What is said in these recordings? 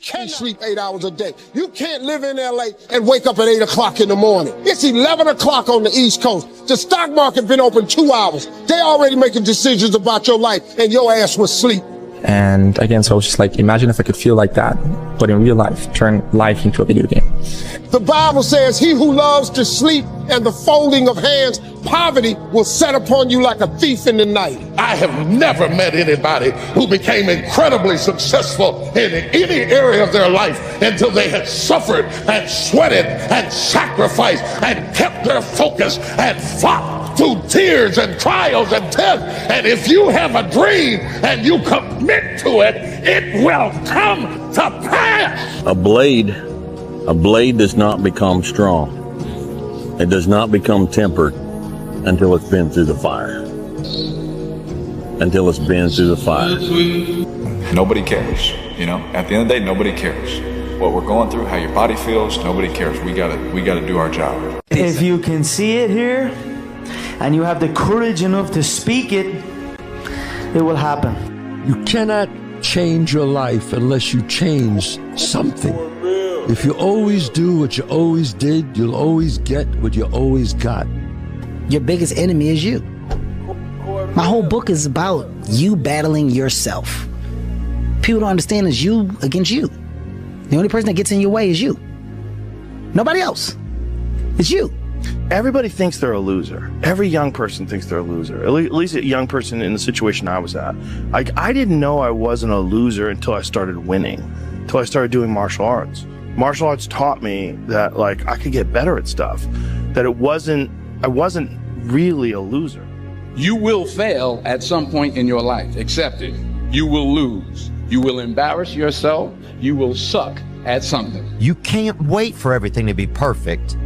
can't sleep 8 hours a day. You can't live in LA and wake up at 8 o'clock in the morning. It's 11 o'clock on the East Coast. The stock market been open 2 hours. They already making decisions about your life and your ass was asleep. And again, so I was just like, imagine if I could feel like that, but in real life, turn life into a video game. The Bible says, he who loves to sleep and the folding of hands, poverty will set upon you like a thief in the night. I have never met anybody who became incredibly successful in any area of their life until they had suffered and sweated and sacrificed and kept their focus and fought through tears and trials and tests. And if you have a dream and you commit to it, it will come to pass. A blade does not become strong. It does not become tempered until it's been through the fire. Until it's been through the fire. Nobody cares, you know? At the end of the day, nobody cares. What we're going through, how your body feels, nobody cares. We gotta do our job. If you can see it here, and you have the courage enough to speak it, it will happen. You cannot change your life unless you change something. If you always do what you always did, you'll always get what you always got. Your biggest enemy is you. My whole book is about you battling yourself. People don't understand it's you against you. The only person that gets in your way is you. Nobody else. It's you. Everybody thinks they're a loser. Every young person thinks they're a loser. At least a young person in the situation I was at. Like, I didn't know I wasn't a loser until I started winning, until I started doing martial arts. Martial arts taught me that, like, I could get better at stuff, that I wasn't really a loser. You will fail at some point in your life. Accept it. You will lose. You will embarrass yourself. You will suck at something. You can't wait for everything to be perfect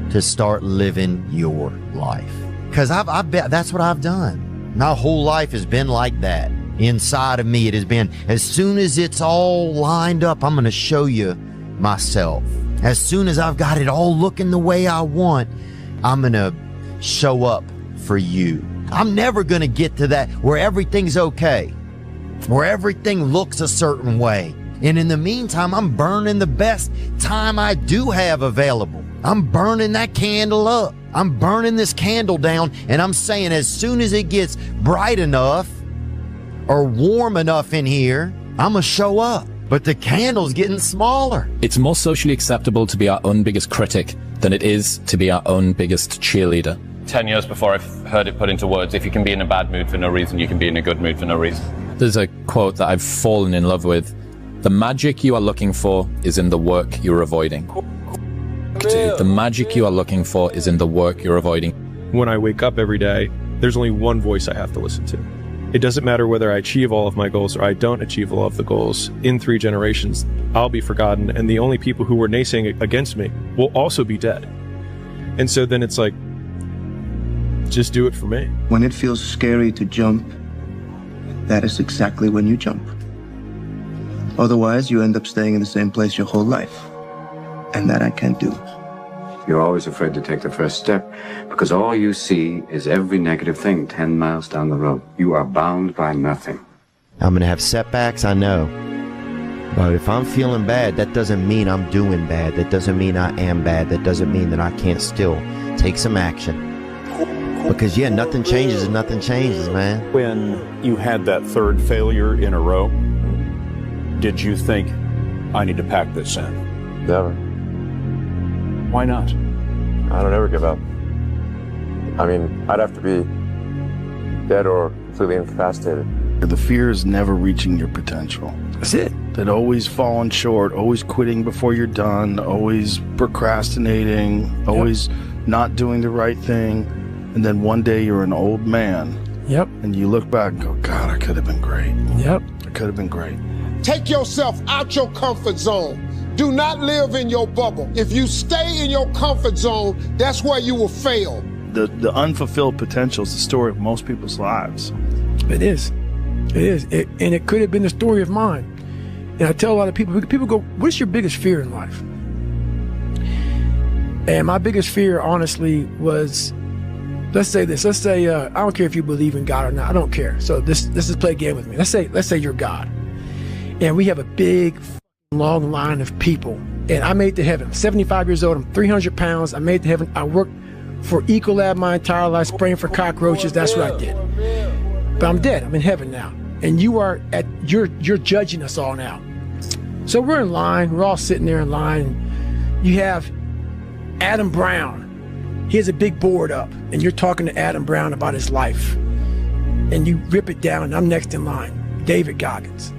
to start living your life. Because I bet that's what I've done. My whole life has been like that. Inside of me, it has been, as soon as it's all lined up, I'm going to show you myself. As soon as I've got it all looking the way I want, I'm going to show up for you. I'm never going to get to that where everything's okay, where everything looks a certain way. And in the meantime, I'm burning the best time I do have available. I'm burning that candle up. I'm burning this candle down, and I'm saying as soon as it gets bright enough or warm enough in here, I'm gonna show up. But the candle's getting smaller. It's more socially acceptable to be our own biggest critic than it is to be our own biggest cheerleader. 10 years before I've heard it put into words, if you can be in a bad mood for no reason, you can be in a good mood for no reason. There's a quote that I've fallen in love with. The magic you are looking for is in the work you're avoiding. The magic you are looking for is in the work you're avoiding. When I wake up every day, there's only one voice I have to listen to. It doesn't matter whether I achieve all of my goals or I don't achieve all of the goals. In 3 generations, I'll be forgotten, and the only people who were naysaying against me will also be dead. And so then it's like, just do it for me. When it feels scary to jump, that is exactly when you jump. Otherwise, you end up staying in the same place your whole life. And that I can't do. You're always afraid to take the first step because all you see is every negative thing 10 miles down the road. You are bound by nothing. I'm going to have setbacks, I know. But if I'm feeling bad, that doesn't mean I'm doing bad. That doesn't mean I am bad. That doesn't mean that I can't still take some action. Because, yeah, nothing changes and nothing changes, man. When you had that third failure in a row, did you think, I need to pack this in? Never. Why not? I don't ever give up. I mean, I'd have to be dead or completely incapacitated. The fear is never reaching your potential. That's it. That always falling short, always quitting before you're done, always procrastinating, always not doing the right thing. And then one day you're an old man. Yep. And you look back and go, God, I could have been great. Yep. I could have been great. Take yourself out your comfort zone. Do not live in your bubble. If you stay in your comfort zone, that's where you will fail. The unfulfilled potential is the story of most people's lives. It is. It is. And it could have been the story of mine. And I tell a lot of people go, what's your biggest fear in life? And my biggest fear, honestly, was, let's say this. Let's say, I don't care if you believe in God or not. I don't care. So this is play a game with me. Let's say you're God. And we have a big, long line of people. And I made it to heaven. I'm 75 years old. I'm 300 pounds. I made it to heaven. I worked for Ecolab my entire life, spraying for cockroaches. That's what I did. But I'm dead. I'm in heaven now. And you're judging us all now. So we're in line. We're all sitting there in line. You have Adam Brown. He has a big board up, and you're talking to Adam Brown about his life. And you rip it down, and I'm next in line. David Goggins.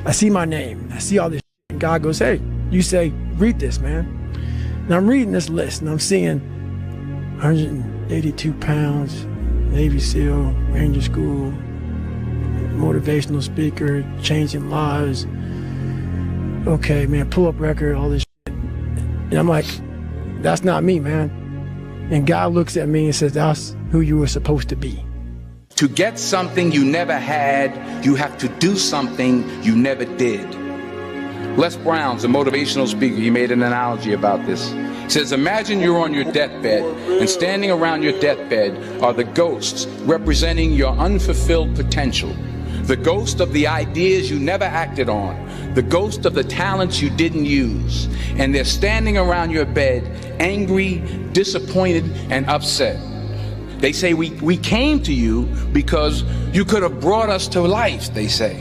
I see my name. I see all this shit, and God goes, hey, you say, read this, man. And I'm reading this list, and I'm seeing 182 pounds, Navy SEAL, Ranger School, motivational speaker, changing lives. Okay, man, pull-up record, all this shit. And I'm like, that's not me, man. And God looks at me and says, that's who you were supposed to be. To get something you never had, you have to do something you never did. Les Brown's a motivational speaker. He made an analogy about this. He says, imagine you're on your deathbed, and standing around your deathbed are the ghosts representing your unfulfilled potential. The ghost of the ideas you never acted on. The ghost of the talents you didn't use. And they're standing around your bed, angry, disappointed, and upset. They say, we came to you because you could have brought us to life, they say.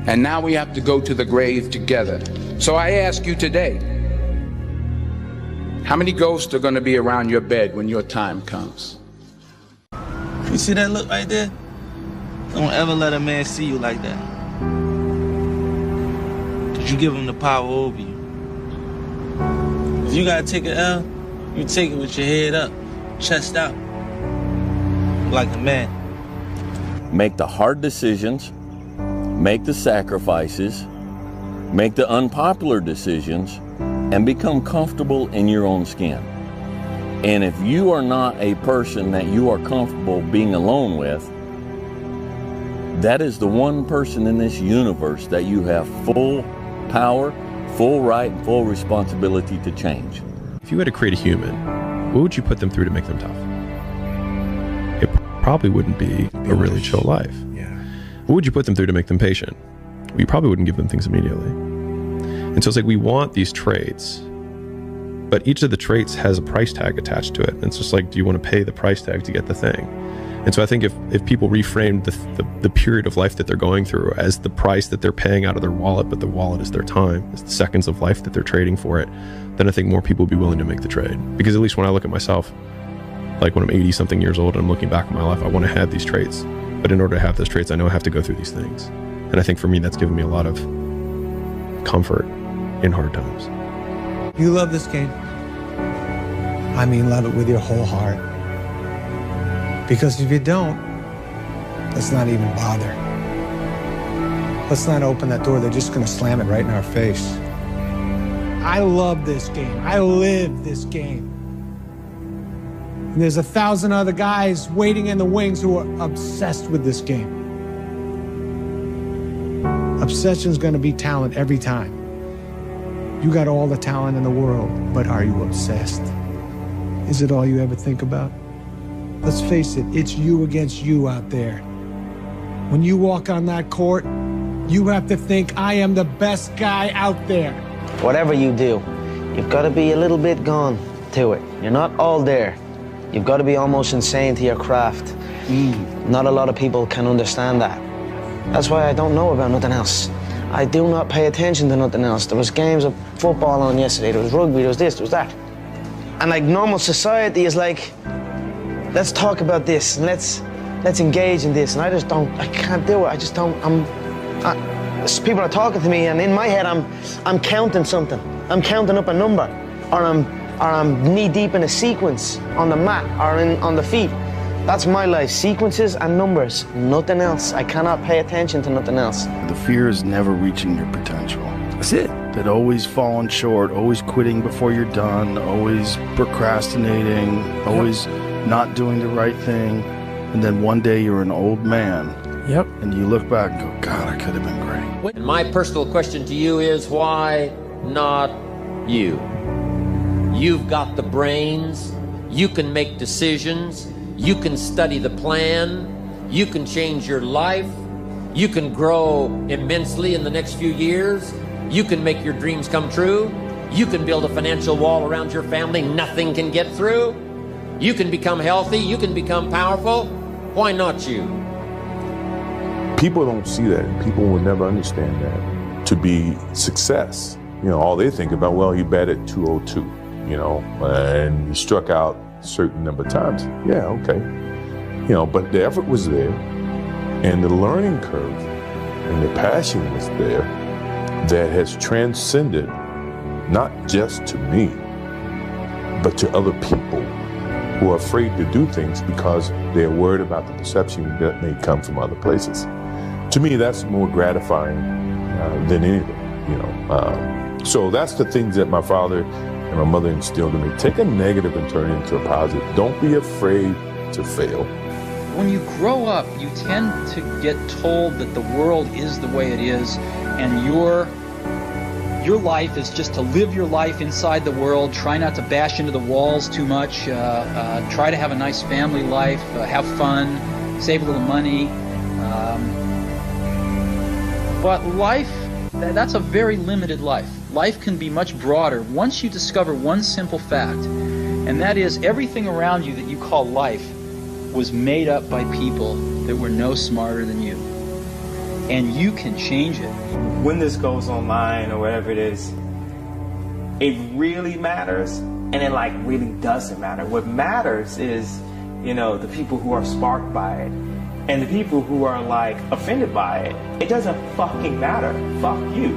And now we have to go to the grave together. So I ask you today, how many ghosts are going to be around your bed when your time comes? You see that look right there? Don't ever let a man see you like that. Cause you give him the power over you. If you gotta take an L, you take it with your head up, chest out. Like a man. Make the hard decisions, make the sacrifices, make the unpopular decisions, and become comfortable in your own skin. And if you are not a person that you are comfortable being alone with, that is the one person in this universe that you have full power, full right, and full responsibility to change. If you had to create a human, what would you put them through to make them tough? It probably wouldn't be a really chill life. Yeah. What would you put them through to make them patient? Well, you probably wouldn't give them things immediately. And so it's like we want these traits, but each of the traits has a price tag attached to it. And it's just like, do you want to pay the price tag to get the thing? And so I think if people reframed the period of life that they're going through as the price that they're paying out of their wallet, but the wallet is their time, it's the seconds of life that they're trading for it, then I think more people would be willing to make the trade. Because at least when I look at myself, like when I'm 80 something years old and I'm looking back at my life, I want to have these traits. But in order to have those traits, I know I have to go through these things. And I think for me, that's given me a lot of comfort in hard times. You love this game. I mean, love it with your whole heart. Because if you don't, let's not even bother. Let's not open that door. They're just going to slam it right in our face. I love this game. I live this game. And there's 1,000 other guys waiting in the wings who are obsessed with this game. Obsession's going to be talent every time. You got all the talent in the world, but are you obsessed? Is it all you ever think about? Let's face it, it's you against you out there. When you walk on that court, you have to think, I am the best guy out there. Whatever you do, you've got to be a little bit gone to it. You're not all there. You've got to be almost insane to your craft. Not a lot of people can understand that. That's why I don't know about nothing else. I do not pay attention to nothing else. There was games of football on yesterday, there was rugby, there was this, there was that. And like normal society is like, let's talk about this and let's engage in this. And I can't do it. I just don't, people are talking to me and in my head I'm counting something. I'm counting up a number or I'm knee deep in a sequence on the mat or on the feet. That's my life, sequences and numbers, nothing else. I cannot pay attention to nothing else. The fear is never reaching your potential. That's it. That always falling short, always quitting before you're done, always procrastinating, always not doing the right thing. And then one day you're an old man. Yep. And you look back and go, God, I could have been great. And my personal question to you is, why not you? You've got the brains, you can make decisions, you can study the plan, you can change your life, You can grow immensely in the next few years. You can make your dreams come true. You can build a financial wall around your family nothing can get through. You can become healthy. You can become powerful. Why not you? People don't see that. People will never understand that. To be success, all they think about, well, he batted 202, and he struck out a certain number of times. Yeah, okay. But the effort was there, and the learning curve and the passion was there that has transcended not just to me, but to other people who are afraid to do things because they're worried about the perception that may come from other places. To me, that's more gratifying than anything, So that's the things that my father and my mother instilled in me. Take a negative and turn it into a positive. Don't be afraid to fail. When you grow up, you tend to get told that the world is the way it is, and your life is just to live your life inside the world, try not to bash into the walls too much, try to have a nice family life, have fun, save a little money. But life, that's a very limited life. Life can be much broader once you discover one simple fact, and that is everything around you that you call life was made up by people that were no smarter than you. And you can change it. When this goes online or whatever it is, it really matters, and it really doesn't matter. What matters is, the people who are sparked by it, and the people who are offended by it. It doesn't fucking matter. Fuck you,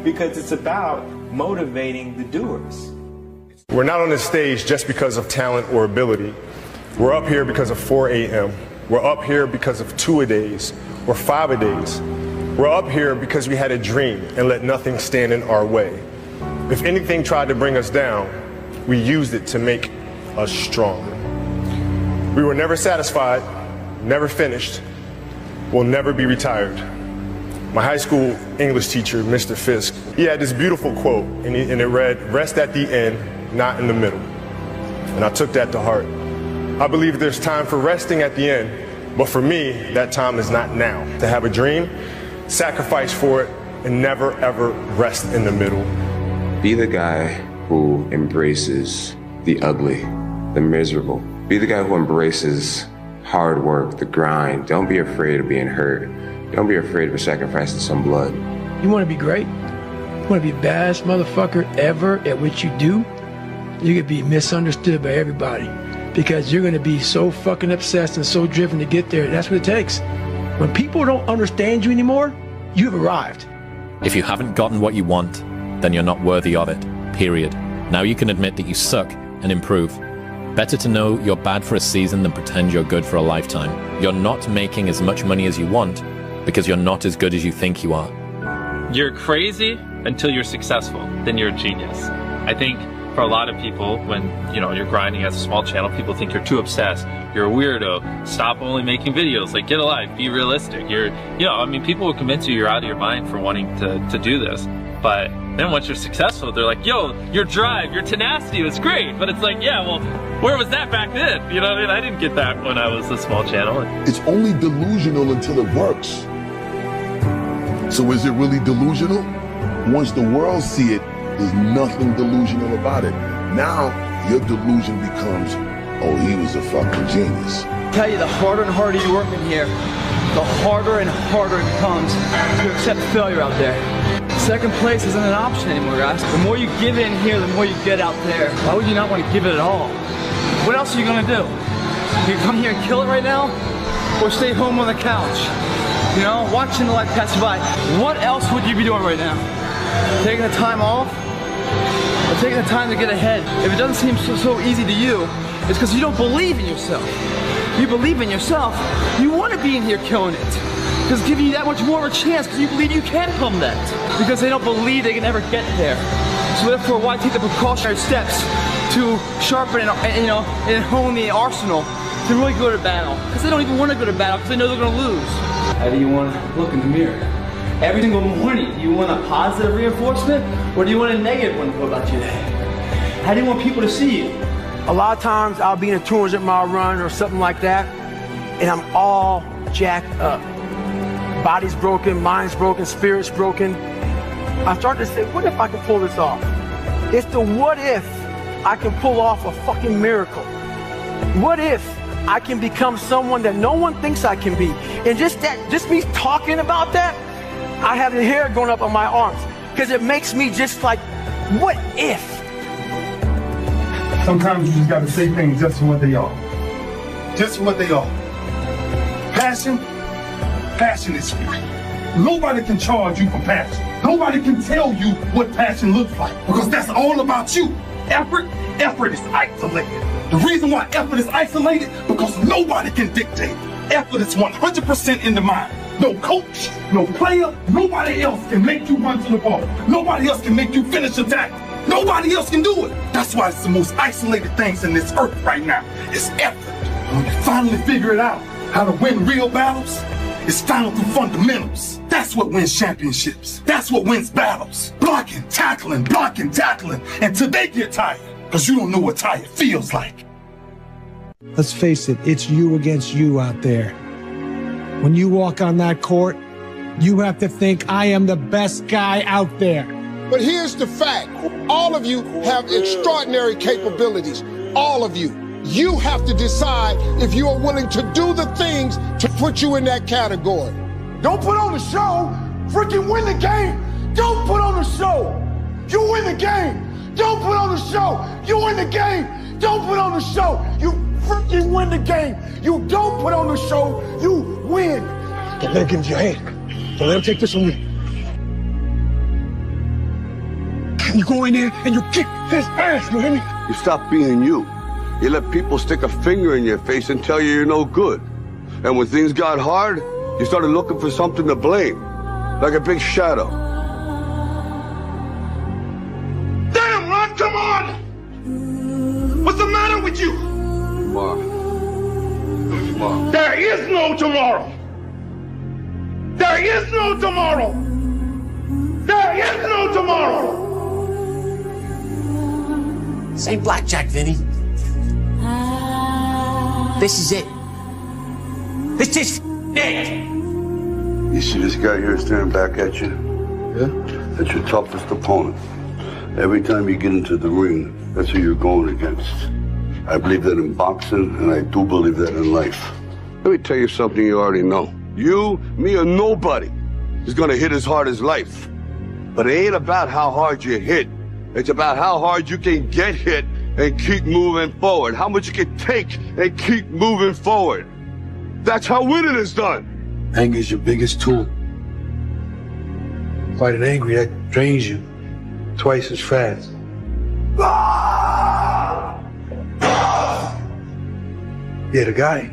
because it's about motivating the doers. We're not on this stage just because of talent or ability. We're up here because of 4 a.m. We're up here because of 2-a-days or 5-a-days. We're up here because we had a dream and let nothing stand in our way. If anything tried to bring us down, we used it to make us stronger. We were never satisfied, never finished, will never be retired. My high school English teacher, Mr. Fisk, he had this beautiful quote, and it read, "Rest at the end, not in the middle." And I took that to heart. I believe there's time for resting at the end, but for me, that time is not now. To have a dream, sacrifice for it, and never ever rest in the middle. Be the guy who embraces the ugly, the miserable. Be the guy who embraces hard work, the grind. Don't be afraid of being hurt. Don't be afraid of sacrificing some blood. You want to be great? You want to be the baddest motherfucker ever at what you do? You could be misunderstood by everybody because you're going to be so fucking obsessed and so driven to get there. That's what it takes. When people don't understand you anymore, you've arrived. If you haven't gotten what you want, then you're not worthy of it, period. Now you can admit that you suck and improve. Better to know you're bad for a season than pretend you're good for a lifetime. You're not making as much money as you want because you're not as good as you think you are. You're crazy until you're successful, then you're a genius. I think for a lot of people, when you're grinding as a small channel, people think you're too obsessed, you're a weirdo, stop only making videos, get a life, be realistic. People will convince you you're out of your mind for wanting to do this. But then once you're successful, they're like, yo, your drive, your tenacity was great. But it's yeah, well, where was that back then? I didn't get that when I was a small channel. It's only delusional until it works. So is it really delusional? Once the world see it, there's nothing delusional about it. Now, your delusion becomes, oh, he was a fucking genius. I tell you, the harder and harder you work in here, the harder and harder it becomes to accept failure out there. Second place isn't an option anymore, guys. The more you give it in here, the more you get out there. Why would you not want to give it at all? What else are you gonna do? You come here and kill it right now? Or stay home on the couch? Watching the life pass you by. What else would you be doing right now? Taking the time off? Or taking the time to get ahead? If it doesn't seem so easy to you, it's because you don't believe in yourself. You believe in yourself, you want to be in here killing it. Because it's giving you that much more of a chance because you believe you can become that. Because they don't believe they can ever get there. So therefore, why take the precautionary steps to sharpen and hone the arsenal to really go to battle? Because they don't even want to go to battle because they know they're going to lose. How do you want to look in the mirror? Every single morning, do you want a positive reinforcement or do you want a negative one about your day? How do you want people to see you? A lot of times I'll be in a 200-mile run or something like that, and I'm all jacked up. body's broken, mind's broken, spirit's broken. I started to say, what if I can pull this off? It's the what if I can pull off a fucking miracle. What if I can become someone that no one thinks I can be? And just me talking about that, I have the hair going up on my arms because it makes me just like, what if? Sometimes you just gotta say things just for what they are. Just for what they are. Passion is free. Nobody can charge you for passion. Nobody can tell you what passion looks like because that's all about you. Effort is isolated. The reason why effort is isolated, because nobody can dictate. Effort is 100% in the mind. No coach, no player, nobody else can make you run to the ball. Nobody else can make you finish a tackle. Nobody else can do it. That's why it's the most isolated things in this earth right now. It's effort. When you finally figure it out, how to win real battles, it's found through fundamentals. That's what wins championships. That's what wins battles. Blocking, tackling, until they get tired. Because you don't know what tired feels like. Let's face it, it's you against you out there. When you walk on that court, you have to think, I am the best guy out there. But here's the fact. All of you have extraordinary capabilities. All of you. You have to decide if you are willing to do the things to put you in that category. Don't put on the show. Freaking win the game. Don't put on the show. You win the game. Don't put on the show. You win the game. Don't put on the show. You freaking win the game. You don't put on the show. You win. Don't let him get into your head. Don't let him take this from you. You go in there and you kick his ass, you hear me? You stop being you. You let people stick a finger in your face and tell you you're no good. And when things got hard, you started looking for something to blame, like a big shadow. Damn, Ron, come on! What's the matter with you? Mark. There is no tomorrow. There is no tomorrow. There is no tomorrow. This ain't blackjack, Vinny. This is it. This is it. You see this guy here staring back at you? Yeah? That's your toughest opponent. Every time you get into the ring, that's who you're going against. I believe that in boxing, and I do believe that in life. Let me tell you something you already know. You, me, or nobody is gonna hit as hard as life. But it ain't about how hard you hit. It's about how hard you can get hit and keep moving forward. How much you can take and keep moving forward. That's how winning is done. Anger is your biggest tool. Fighting angry, that drains you twice as fast. Yeah, the guy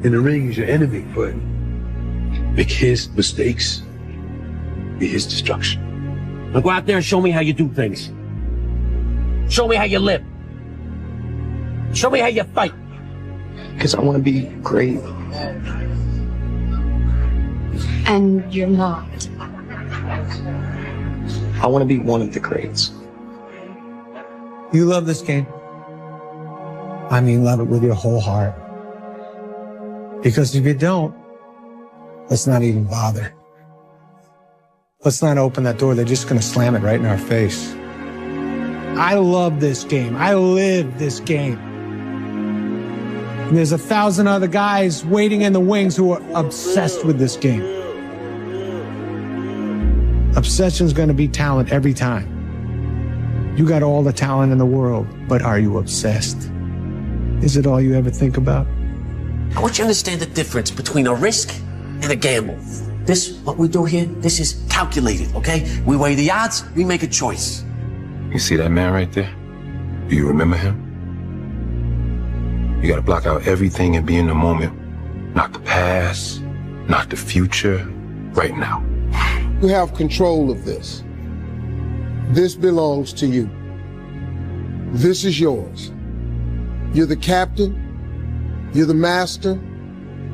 in the ring is your enemy, but make his mistakes be his destruction. Now go out there and show me how you do things. Show me how you live. Show me how you fight. Because I want to be great. And you're not. I want to be one of the greats. You love this game. I mean, love it with your whole heart. Because if you don't, let's not even bother. Let's not open that door. They're just going to slam it right in our face. I love this game. I live this game. And there's 1,000 other guys waiting in the wings who are obsessed with this game. Obsession's going to be talent every time. You got all the talent in the world, but are you obsessed? Is it all you ever think about? I want you to understand the difference between a risk and a gamble. This, what we do here, this is calculated, okay? We weigh the odds, we make a choice. You see that man right there? Do you remember him? You gotta block out everything and be in the moment. Not the past, not the future, right now. You have control of this. This belongs to you. This is yours. You're the captain. You're the master.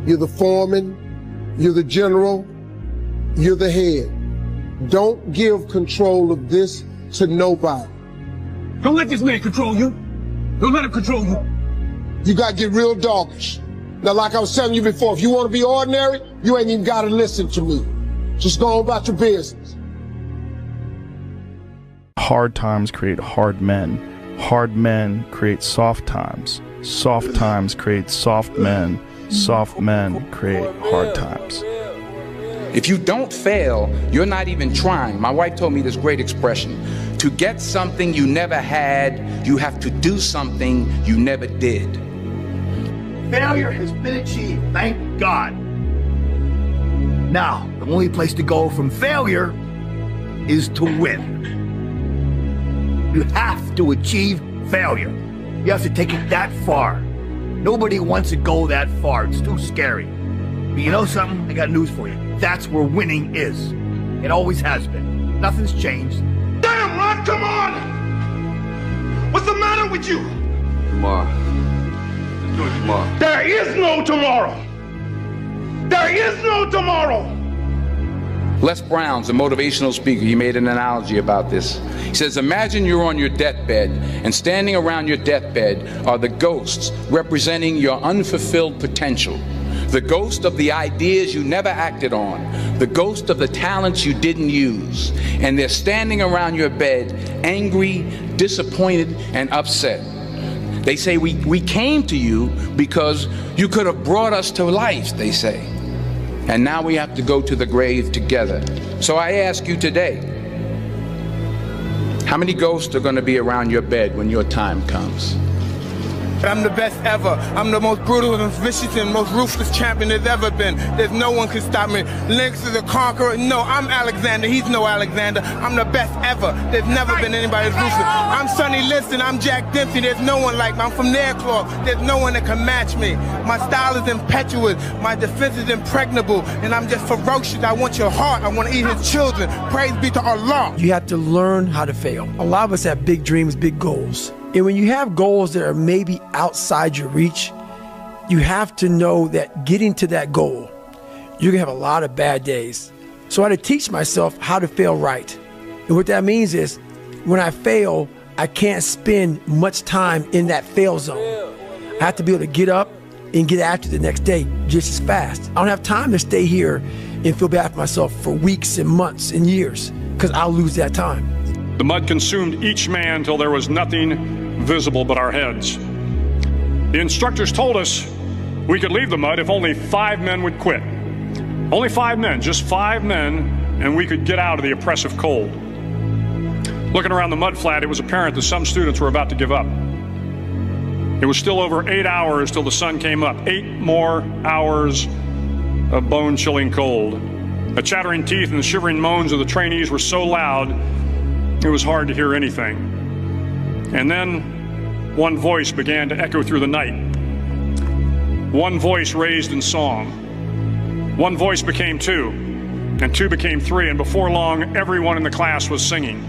You're the foreman. You're the general. You're the head. Don't give control of this to nobody. Don't let this man control you. Don't let him control you. You gotta get real doggish. Now, like I was telling you before, if you want to be ordinary, you ain't even got to listen to me. Just go on about your business. Hard times create hard men. Hard men create soft times. Soft times create soft men. Soft men create hard times. If you don't fail, you're not even trying. My wife told me this great expression. To get something you never had, you have to do something you never did. Failure has been achieved, thank God. Now, the only place to go from failure is to win. You have to achieve failure. You have to take it that far. Nobody wants to go that far. It's too scary. But you know something? I got news for you. That's where winning is. It always has been. Nothing's changed. Damn, Ron, come on! What's the matter with you? Tomorrow. Let's do it tomorrow. There is no tomorrow. There is no tomorrow. Les Brown's a motivational speaker. He made an analogy about this. He says, imagine you're on your deathbed, and standing around your deathbed are the ghosts representing your unfulfilled potential. The ghost of the ideas you never acted on. The ghost of the talents you didn't use. And they're standing around your bed, angry, disappointed, and upset. They say, we came to you because you could have brought us to life, they say. And now we have to go to the grave together. So I ask you today, how many ghosts are going to be around your bed when your time comes? I'm the best ever. I'm the most brutal and vicious and most ruthless champion there's ever been. There's no one can stop me. Lynx is a conqueror. No, I'm Alexander. He's no Alexander. I'm the best ever. There's never been anybody as ruthless. I'm Sonny Liston. I'm Jack Dempsey. There's no one like me. I'm from Nairclaw. There's no one that can match me. My style is impetuous. My defense is impregnable. And I'm just ferocious. I want your heart. I want to eat his children. Praise be to Allah. You have to learn how to fail. A lot of us have big dreams, big goals. And when you have goals that are maybe outside your reach, you have to know that getting to that goal, you're gonna have a lot of bad days. So I had to teach myself how to fail right. And what that means is, when I fail, I can't spend much time in that fail zone. I have to be able to get up and get after the next day just as fast. I don't have time to stay here and feel bad for myself for weeks and months and years, because I'll lose that time. The mud consumed each man till there was nothing visible but our heads. The instructors told us we could leave the mud if only 5 men would quit. Only 5 men, just 5 men, and we could get out of the oppressive cold. Looking around the mud flat, it was apparent that some students were about to give up. It was still over 8 hours till the sun came up. 8 more hours of bone-chilling cold. The chattering teeth and the shivering moans of the trainees were so loud, it was hard to hear anything. And then one voice began to echo through the night. One voice raised in song. One voice became 2, and 2 became 3, and before long, everyone in the class was singing.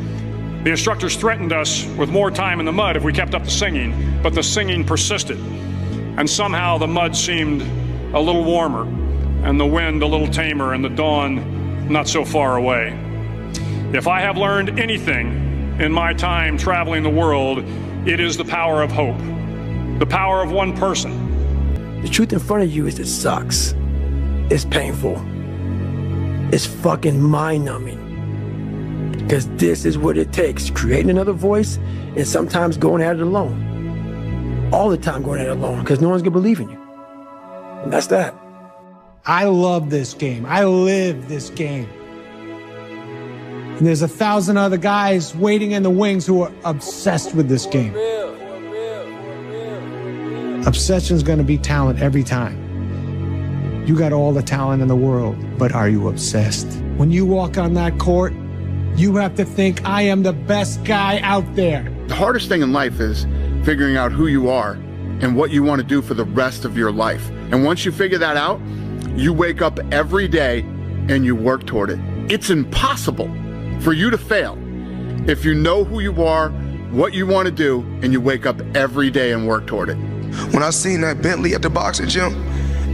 The instructors threatened us with more time in the mud if we kept up the singing, but the singing persisted. And somehow the mud seemed a little warmer, and the wind a little tamer, and the dawn not so far away. If I have learned anything in my time traveling the world, it is the power of hope, the power of one person. The truth in front of you is it sucks. It's painful. It's fucking mind-numbing. Because this is what it takes, creating another voice and sometimes going at it alone. All the time going at it alone, because no one's gonna believe in you. And that's that. I love this game. I live this game. And there's 1,000 other guys waiting in the wings who are obsessed with this game. Obsession's gonna be talent every time. You got all the talent in the world, but are you obsessed? When you walk on that court, you have to think, I am the best guy out there. The hardest thing in life is figuring out who you are and what you want to do for the rest of your life. And once you figure that out, you wake up every day and you work toward it. It's impossible for you to fail if you know who you are, what you want to do, and you wake up every day and work toward it. When I seen that Bentley at the boxing gym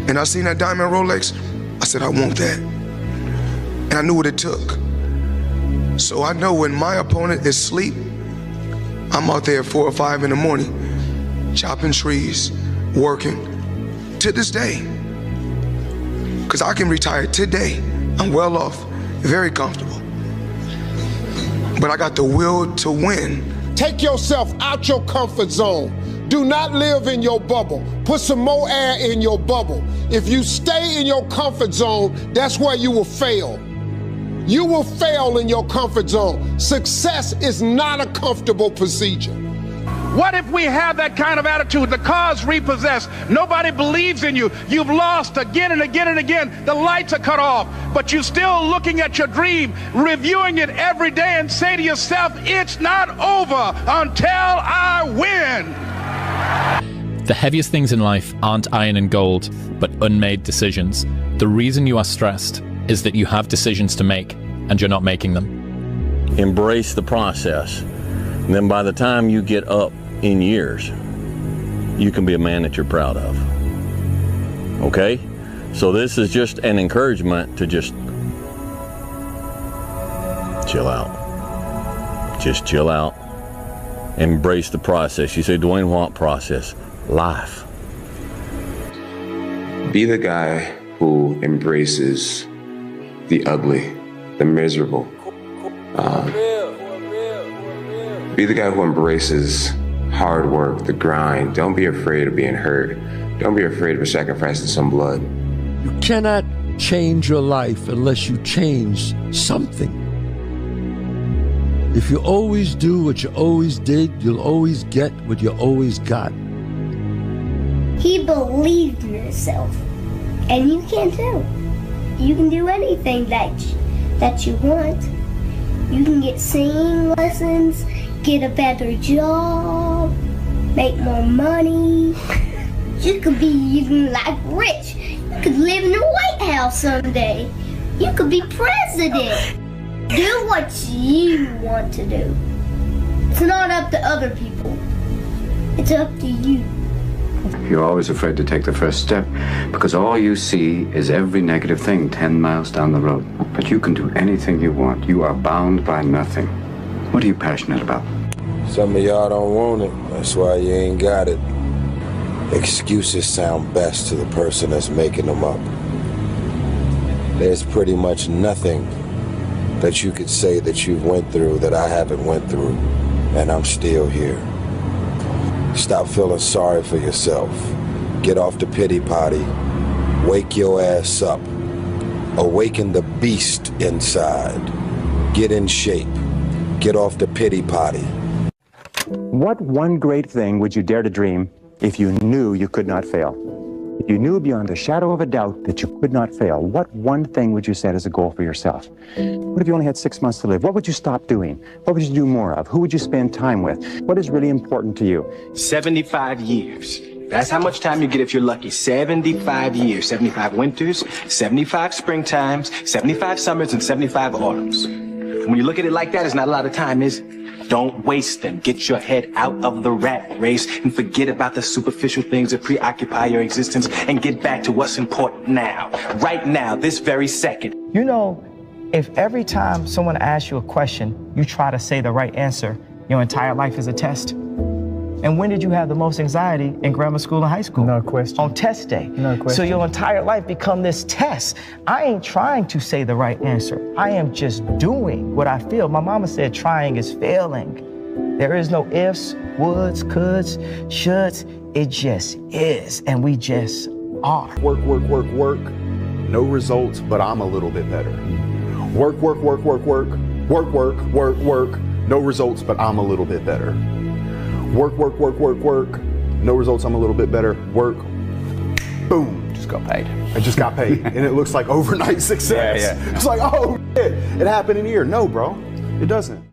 and I seen that diamond Rolex, I said, I want that. And I knew what it took. So I know when my opponent is asleep, I'm out there at 4 or 5 in the morning, chopping trees, working. to this day. Because I can retire today. I'm well off, very comfortable. But I got the will to win. Take yourself out your comfort zone. Do not live in your bubble. Put some more air in your bubble. If you stay in your comfort zone, that's where you will fail. You will fail in your comfort zone. Success is not a comfortable procedure. What if we have that kind of attitude? The car's repossessed. Nobody believes in you. You've lost again and again and again. The lights are cut off, but you're still looking at your dream, reviewing it every day, and say to yourself, it's not over until I win. The heaviest things in life aren't iron and gold, but unmade decisions. The reason you are stressed is that you have decisions to make, and you're not making them. Embrace the process. And then by the time you get up in years, you can be a man that you're proud of. Okay? So this is just an encouragement to just chill out. Just chill out. Embrace the process. You say, Dwayne, what process? Life. Be the guy who embraces the ugly, the miserable. Be the guy who embraces hard work, the grind. Don't be afraid of being hurt. Don't be afraid of sacrificing some blood. You cannot change your life unless you change something. If you always do what you always did, you'll always get what you always got. He believed in himself, and you can too. You can do anything that you want. You can get singing lessons, get a better job, make more money. You could be even like rich. You could live in the White House someday. You could be president. Do what you want to do. It's not up to other people. It's up to you. You're always afraid to take the first step because all you see is every negative thing 10 miles down the road. But you can do anything you want. You are bound by nothing. What are you passionate about? Some of y'all don't want it. That's why you ain't got it. Excuses sound best to the person that's making them up. There's pretty much nothing that you could say that you've went through that I haven't went through, and I'm still here. Stop feeling sorry for yourself. Get off the pity potty. Wake your ass up. Awaken the beast inside. Get in shape. Get off the pity potty. What one great thing would you dare to dream if you knew you could not fail? If you knew beyond a shadow of a doubt that you could not fail, what one thing would you set as a goal for yourself? What if you only had 6 months to live? What would you stop doing? What would you do more of? Who would you spend time with? What is really important to you? 75 years. That's how much time you get if you're lucky. 75 years. 75 winters, 75 springtimes, 75 summers, and 75 autumns. And when you look at it like that, it's not a lot of time, is it? Don't waste them. Get your head out of the rat race and forget about the superficial things that preoccupy your existence and get back to what's important now. Right now, this very second. You know, if every time someone asks you a question, you try to say the right answer, your entire life is a test. And when did you have the most anxiety? In grammar school and high school? No question. On test day. No question. So your entire life become this test. I ain't trying to say the right answer. I am just doing what I feel. My mama said trying is failing. There is no ifs, woulds, coulds, shoulds. It just is, and we just are. Work, work, work, work. No results, but I'm a little bit better. Work, work, work, work, work. Work, work, work, work. No results, but I'm a little bit better. Work, work, work, work, work. No results, I'm a little bit better. Work. Boom. Just got paid. I just got paid. And it looks like overnight success. Yeah. It's like, oh, shit, it happened in a year. No, bro, it doesn't.